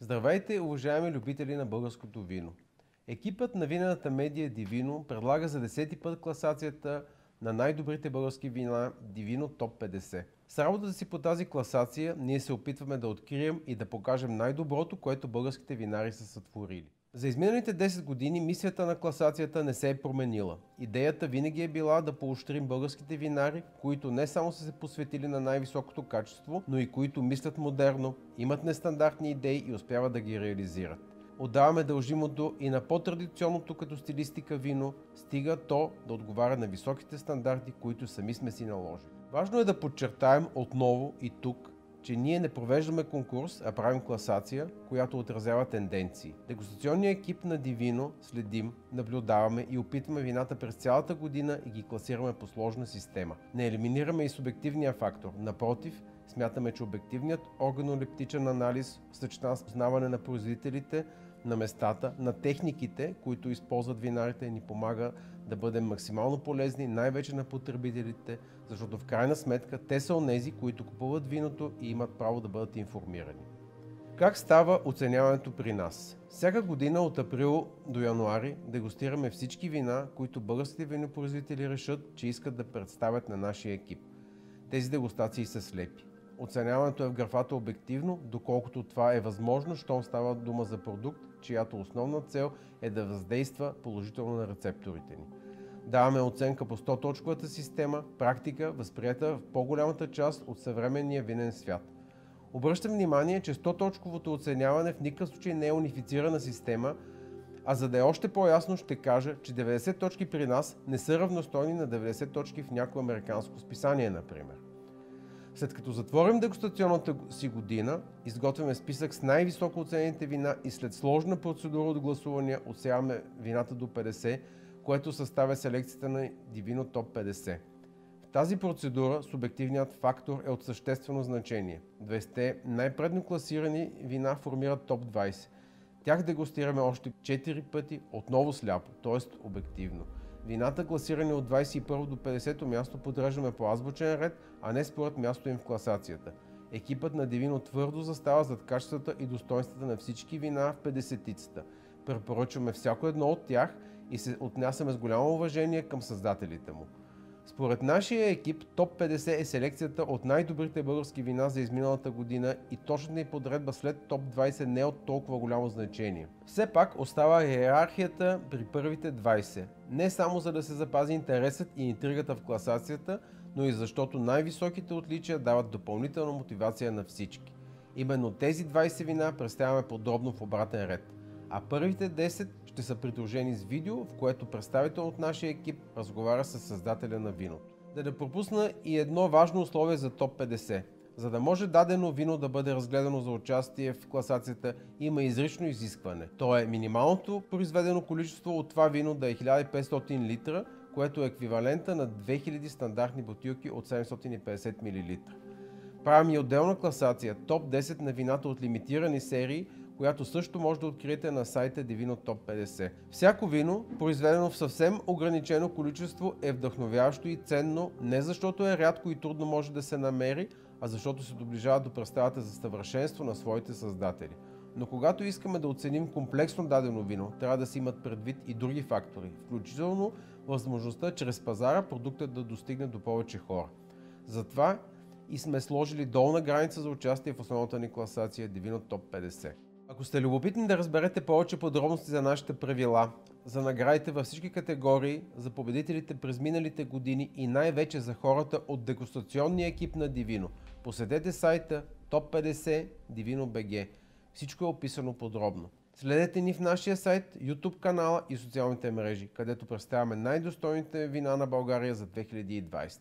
Здравейте, уважаеми любители на българското вино! Екипът на винената медия Divino предлага за 10-ти път класацията на най-добрите български вина Divino Top 50. С работата си по тази класация ние се опитваме да открием и да покажем най-доброто, което българските винари са сътворили. За изминалите 10 години мисията на класацията не се е променила. Идеята винаги е била да поощрим българските винари, които не само са се посветили на най-високото качество, но и които мислят модерно, имат нестандартни идеи и успяват да ги реализират. Отдаваме дължимото и на по-традиционното като стилистика вино, стига то да отговаря на високите стандарти, които сами сме си наложили. Важно е да подчертаем отново и тук, че ние не провеждаме конкурс, а правим класация, която отразява тенденции. Дегустационният екип на Divino следим, наблюдаваме и опитваме вината през цялата година и ги класираме по сложна система. Не елиминираме и субективния фактор. Напротив, смятаме, че обективният органолептичен анализ, съчетан с познаване на производителите, на местата, на техниките, които използват винарите, ни помага да бъдем максимално полезни, най-вече на потребителите, защото в крайна сметка те са онези, които купуват виното и имат право да бъдат информирани. Как става оценяването при нас? Всяка година от април до януари дегустираме всички вина, които българските винопроизводители решат, че искат да представят на нашия екип. Тези дегустации са слепи. Оценяването е в графата обективно, доколкото това е възможно, щом става дума за продукт, чиято основна цел е да въздейства положително на рецепторите ни. Даваме оценка по 100-точковата система, практика, възприета в по-голямата част от съвременния винен свят. Обръщам внимание, че 100-точковото оценяване в никакъв случай не е унифицирана система, а за да е още по-ясно ще кажа, че 90 точки при нас не са равностойни на 90 точки в някое американско списание, например. След като затворим дегустационната си година, изготвяме списък с най-високо оценените вина и след сложна процедура от гласувания отсяваме вината до 50, което съставя селекцията на Divino Top 50. В тази процедура субективният фактор е от съществено значение. 20 най-предно класирани вина формират топ 20. Тях дегустираме още 4 пъти, отново сляпо, т.е. обективно. Вината, класирани от 21 до 50 място, подреждаме по азбучен ред, а не според място им в класацията. Екипът на Divino твърдо застава зад качествата и достоинствата на всички вина в 50-тицата. Препоръчваме всяко едно от тях и се отнасяме с голямо уважение към създателите му. Според нашия екип, топ 50 е селекцията от най-добрите български вина за изминалата година и точната й подредба след топ 20 не е от толкова голямо значение. Все пак остава иерархията при първите 20. Не само за да се запази интересът и интригата в класацията, но и защото най-високите отличия дават допълнителна мотивация на всички. Именно тези 20 вина представяме подробно в обратен ред. А първите 10 ще са придружени с видео, в което представител от нашия екип разговаря с създателя на виното. Да не пропусна и едно важно условие за топ 50. За да може дадено вино да бъде разгледано за участие в класацията, има изрично изискване. То е минималното произведено количество от това вино да е 1500 литра, което е еквивалента на 2000 стандартни бутилки от 750 мл. Правим и отделна класация топ 10 на вината от лимитирани серии, която също може да откриете на сайта Divino Top 50. Всяко вино, произведено в съвсем ограничено количество, е вдъхновяващо и ценно, не защото е рядко и трудно може да се намери, а защото се доближава до представата за съвършенство на своите създатели. Но когато искаме да оценим комплексно дадено вино, трябва да се имат предвид и други фактори, включително възможността чрез пазара продуктът да достигне до повече хора. Затова и сме сложили долна граница за участие в основната ни класация Divino Top 50. Ако сте любопитни да разберете повече подробности за нашите правила, за наградите във всички категории, за победителите през миналите години и най-вече за хората от дегустационния екип на Divino, посетете сайта Top 50 Divino.bg. Всичко е описано подробно. Следете ни в нашия сайт, YouTube канала и социалните мрежи, където представяме най-достойните вина на България за 2020.